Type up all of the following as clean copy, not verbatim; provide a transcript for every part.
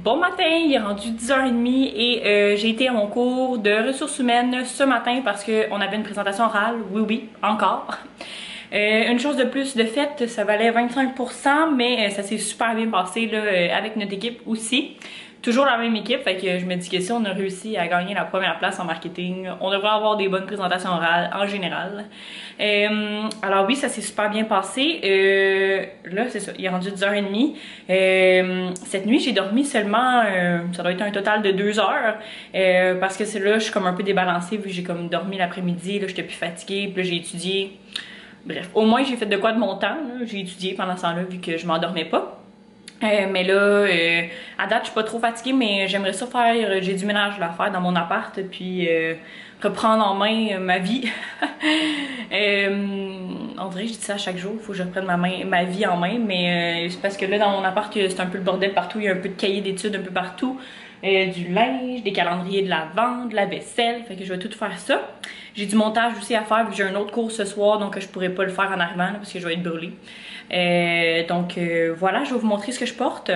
Bon matin, il est rendu 10h30 et j'ai été à mon cours de ressources humaines ce matin parce qu'on avait une présentation orale, oui, encore. Une chose de plus de fait, ça valait 25%, mais ça s'est super bien passé là, avec notre équipe aussi. Toujours la même équipe, fait que je me dis que si on a réussi à gagner la première place en marketing, on devrait avoir des bonnes présentations orales en général. Alors oui, ça s'est super bien passé. Là, c'est ça, il est rendu 10h30. Cette nuit, j'ai dormi seulement, ça doit être un total de 2 heures, parce que c'est là, je suis comme un peu débalancée vu que j'ai comme dormi l'après-midi, là, j'étais plus fatiguée, puis là, j'ai étudié. Bref, au moins j'ai fait de quoi de mon temps, j'ai étudié pendant ce temps-là vu que je m'endormais pas. Mais là, à date, je suis pas trop fatiguée, mais j'aimerais ça faire, j'ai du ménage à faire dans mon appart, puis reprendre en main ma vie. On dirait que je dis ça à chaque jour, il faut que je reprenne ma vie en main, mais c'est parce que là, dans mon appart, c'est un peu le bordel partout, il y a un peu de cahiers d'études un peu partout, du linge, des calendriers de la vente, de la vaisselle, fait que je vais tout faire ça. J'ai du montage aussi à faire, vu que j'ai un autre cours ce soir, donc je pourrais pas le faire en arrivant, là, parce que je vais être brûlée. Voilà, je vais vous montrer ce que je porte.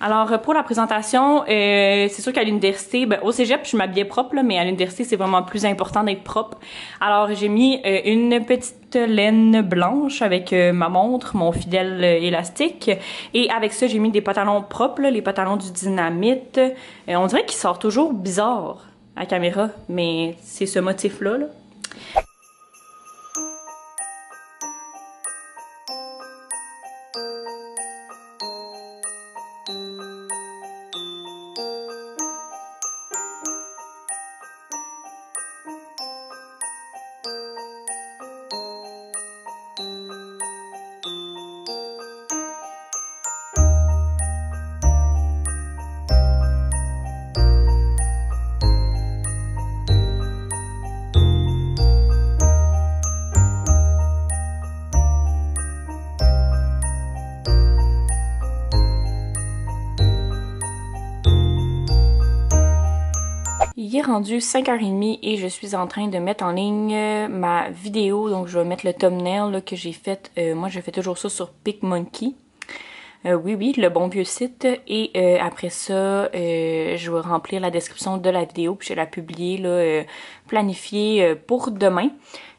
Alors, pour la présentation, c'est sûr qu'à l'université, au cégep, je m'habillais propre, là, mais à l'université, c'est vraiment plus important d'être propre. Alors, j'ai mis une petite laine blanche avec ma montre, mon fidèle élastique. Et avec ça, j'ai mis des pantalons propres, là, les pantalons du Dynamite. On dirait qu'il sort toujours bizarre à la caméra, mais c'est ce motif-là, là. Il est rendu 5h30 et je suis en train de mettre en ligne ma vidéo. Donc je vais mettre le thumbnail là, que j'ai fait. Moi je fais toujours ça sur PicMonkey. Oui, le bon vieux site. Et après ça, je vais remplir la description de la vidéo puis je vais la publier, là, planifiée pour demain.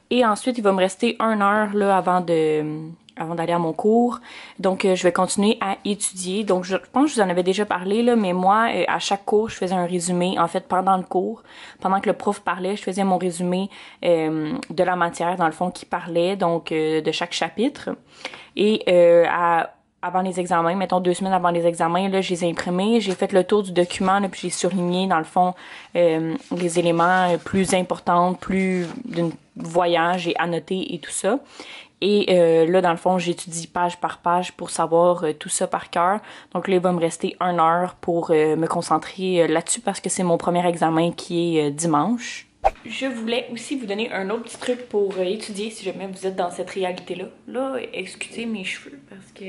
Et ensuite, il va me rester 1 heure là, avant d'aller à mon cours. Donc, je vais continuer à étudier. Donc, je pense que je vous en avais déjà parlé, là, mais moi, à chaque cours, je faisais un résumé. En fait, pendant le cours, pendant que le prof parlait, je faisais mon résumé de la matière, dans le fond, qui parlait, donc de chaque chapitre. Et avant les examens, mettons 2 semaines avant les examens, là, je les ai imprimés, j'ai fait le tour du document, là, puis j'ai surligné, dans le fond, les éléments plus importants, plus d'un voyage, j'ai annoté et tout ça. Et là, dans le fond, j'étudie page par page pour savoir tout ça par cœur. Donc là, il va me rester 1 heure pour me concentrer là-dessus parce que c'est mon premier examen qui est dimanche. Je voulais aussi vous donner un autre petit truc pour étudier si jamais vous êtes dans cette réalité-là. Là, excusez mes cheveux parce que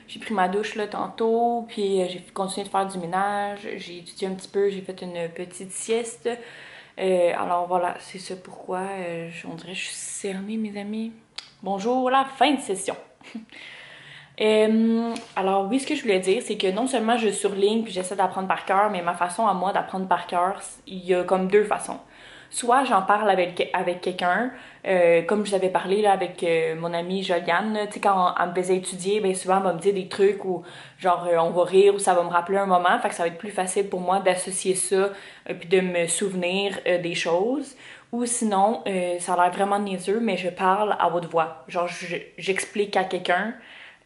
j'ai pris ma douche là tantôt, puis j'ai continué de faire du ménage, j'ai étudié un petit peu, j'ai fait une petite sieste. Alors voilà, c'est ça pourquoi on dirait que je suis cernée, mes amis. Bonjour, la fin de session. Alors oui, ce que je voulais dire, c'est que non seulement je surligne puis j'essaie d'apprendre par cœur, mais ma façon à moi d'apprendre par cœur, il y a comme 2 façons. Soit j'en parle avec quelqu'un, comme je vous avais parlé là, avec mon amie Joliane, tu sais, quand elle me faisait étudier, bien souvent elle va me dire des trucs où genre on va rire ou ça va me rappeler un moment, fait que ça va être plus facile pour moi d'associer ça puis de me souvenir des choses. Ou sinon, ça a l'air vraiment niaiseux, mais je parle à haute voix. Genre j'explique à quelqu'un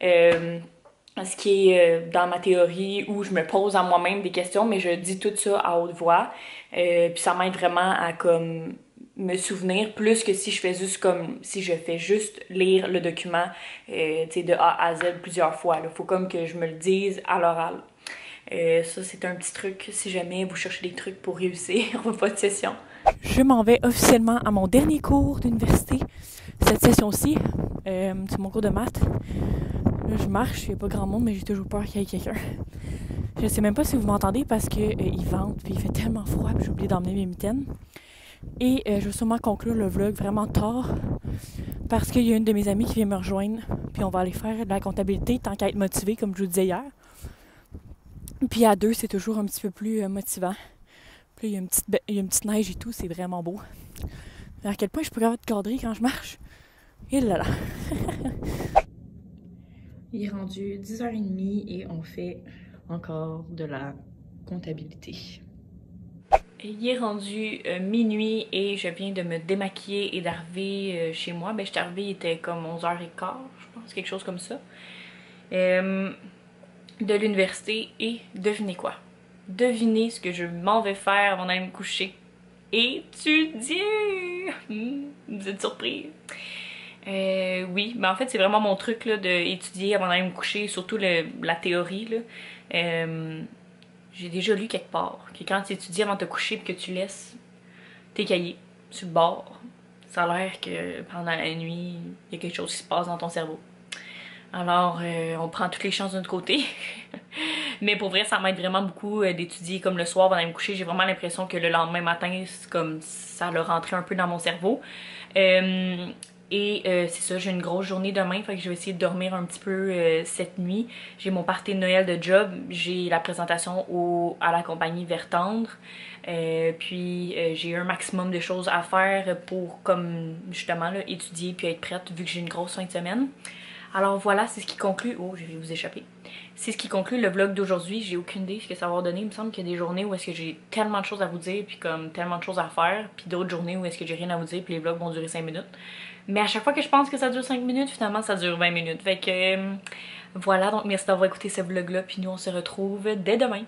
ce qui est dans ma théorie où je me pose à moi-même des questions, mais je dis tout ça à haute voix. Puis ça m'aide vraiment à comme me souvenir plus que si je fais juste comme si je fais juste lire le document tu sais, de A à Z plusieurs fois. Il faut comme que je me le dise à l'oral. Ça c'est un petit truc si jamais vous cherchez des trucs pour réussir votre session. Je m'en vais officiellement à mon dernier cours d'université cette session-ci. C'est mon cours de maths. Là, je marche, il n'y a pas grand monde, mais j'ai toujours peur qu'il y ait quelqu'un. Je sais même pas si vous m'entendez parce que il vente, puis il fait tellement froid, puis j'ai oublié d'emmener mes mitaines. Et je vais sûrement conclure le vlog vraiment tard parce qu'il y a une de mes amies qui vient me rejoindre, puis on va aller faire de la comptabilité tant qu'à être motivée, comme je vous disais hier. Puis à deux, c'est toujours un petit peu plus motivant. Puis il y a une petite neige et tout, c'est vraiment beau. À quel point je peux être cadrée quand je marche. Et là là. Il est rendu 10h30 et on fait encore de la comptabilité. Il est rendu minuit et je viens de me démaquiller et d'arriver chez moi. Ben, je suis arrivée, il était comme 11h15, je pense, quelque chose comme ça. De l'université et devinez quoi? Devinez ce que je m'en vais faire avant d'aller me coucher. Étudier! Vous êtes surpris? Oui, mais en fait, c'est vraiment mon truc là, d'étudier avant d'aller me coucher, surtout la théorie. Là. J'ai déjà lu quelque part que quand tu étudies avant de te coucher et que tu laisses tes cahiers sur le bord, ça a l'air que pendant la nuit, il y a quelque chose qui se passe dans ton cerveau. Alors, on prend toutes les chances de notre côté. Mais pour vrai, ça m'aide vraiment beaucoup d'étudier comme le soir avant d'aller me coucher. J'ai vraiment l'impression que le lendemain matin, c'est comme ça l'a rentré un peu dans mon cerveau. C'est ça, j'ai une grosse journée demain, fait que je vais essayer de dormir un petit peu cette nuit. J'ai mon party de Noël de job, j'ai la présentation à la compagnie Vertendre. J'ai un maximum de choses à faire pour comme justement là, étudier puis être prête vu que j'ai une grosse fin de semaine. Alors voilà, c'est ce qui conclut. Oh, je vais vous échapper. C'est ce qui conclut le vlog d'aujourd'hui. J'ai aucune idée de ce que ça va donner. Il me semble qu'il y a des journées où est-ce que j'ai tellement de choses à vous dire, puis comme tellement de choses à faire, puis d'autres journées où est-ce que j'ai rien à vous dire, puis les vlogs vont durer 5 minutes. Mais à chaque fois que je pense que ça dure 5 minutes, finalement ça dure 20 minutes. Fait que voilà, donc merci d'avoir écouté ce vlog-là, puis nous on se retrouve dès demain.